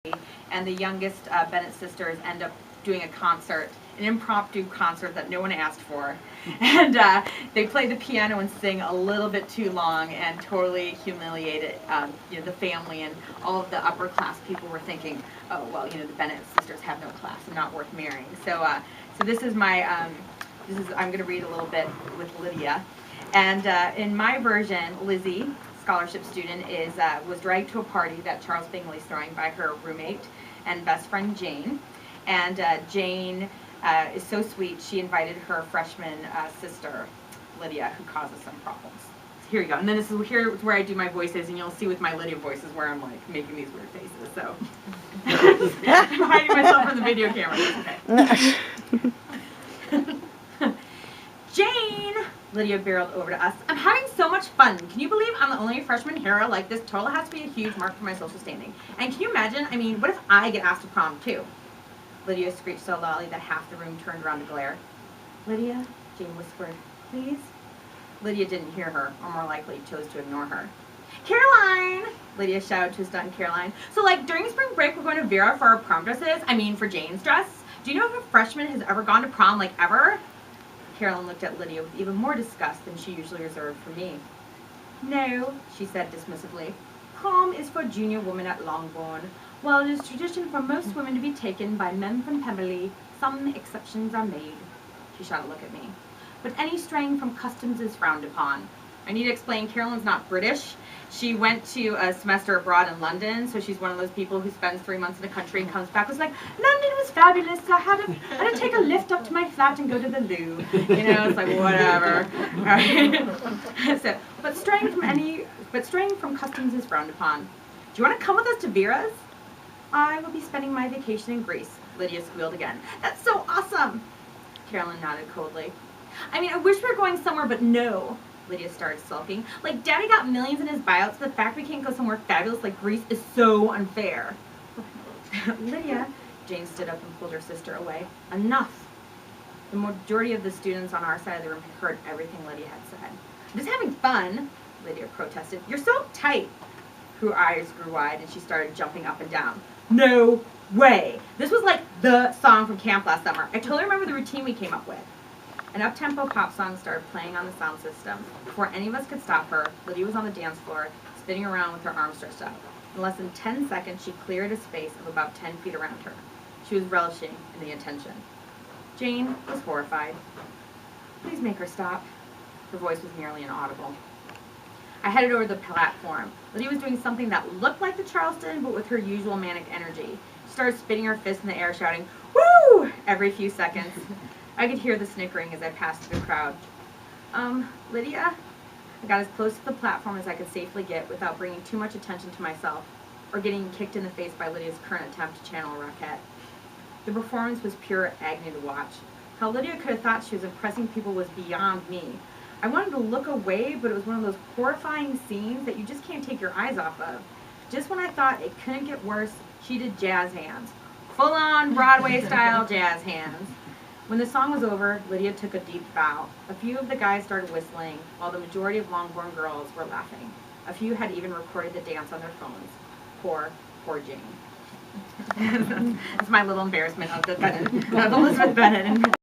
and the youngest Bennett sisters end up doing a concert, an impromptu concert that no one asked for. And they play the piano and sing a little bit too long and totally humiliated the family, and all of the upper class people were thinking, oh, well, the Bennett sisters have no class and not worth marrying. So this is my, I'm going to read a little bit with Lydia. And in my version, Lizzie, scholarship student, was dragged to a party that Charles Bingley's throwing by her roommate and best friend Jane. And Jane is so sweet, she invited her freshman sister, Lydia, who causes some problems. So here you go. And then this is where I do my voices, and you'll see with my Lydia voices where I'm like making these weird faces. So I'm hiding myself from the video camera. Okay. Jane! Lydia barreled over to us. I'm having so much fun. Can you believe I'm the only freshman hero like this? Totally has to be a huge mark for my social standing. And can you imagine, what if I get asked to prom too? Lydia screeched so loudly that half the room turned around to glare. Lydia, Jane whispered, please? Lydia didn't hear her, or more likely chose to ignore her. Caroline! Lydia shouted to stunned Caroline. So during spring break we're going to Vera for our prom dresses? For Jane's dress? Do you know if a freshman has ever gone to prom ever? Caroline looked at Lydia with even more disgust than she usually reserved for me. No, she said dismissively. Prom is for junior women at Longbourn. While it is tradition for most women to be taken by men from Pemberley, some exceptions are made. She shot a look at me. But any straying from customs is frowned upon. I need to explain, Carolyn's not British. She went to a semester abroad in London, so she's one of those people who spends 3 months in the country and comes back and was like, London was fabulous, I had to take a lift up to my flat and go to the loo. It's like, whatever. Right? So, but straying from customs is frowned upon. Do you want to come with us to Vera's? I will be spending my vacation in Greece, Lydia squealed again. That's so awesome! Carolyn nodded coldly. I wish we were going somewhere, but no. Lydia started sulking. Daddy got millions in his buyout, so the fact we can't go somewhere fabulous like Greece is so unfair. Lydia, Jane stood up and pulled her sister away. Enough. The majority of the students on our side of the room had heard everything Lydia had said. I'm just having fun, Lydia protested. You're so tight. Her eyes grew wide and she started jumping up and down. No way. This was the song from camp last summer. I totally remember the routine we came up with. An up-tempo pop song started playing on the sound system. Before any of us could stop her, Lydia was on the dance floor, spinning around with her arms stretched out. In less than 10 seconds, she cleared a space of about 10 feet around her. She was relishing in the attention. Jane was horrified. Please make her stop. Her voice was nearly inaudible. I headed over to the platform. Lydia was doing something that looked like the Charleston, but with her usual manic energy. She started spinning her fist in the air, shouting, woo! Every few seconds. I could hear the snickering as I passed through the crowd. Lydia? I got as close to the platform as I could safely get without bringing too much attention to myself or getting kicked in the face by Lydia's current attempt to channel a rocket. The performance was pure agony to watch. How Lydia could have thought she was impressing people was beyond me. I wanted to look away, but it was one of those horrifying scenes that you just can't take your eyes off of. Just when I thought it couldn't get worse, she did jazz hands. Full-on Broadway-style jazz hands. When the song was over, Lydia took a deep bow. A few of the guys started whistling, while the majority of Longbourn girls were laughing. A few had even recorded the dance on their phones. Poor Jane. That's my little embarrassment of Elizabeth Bennet.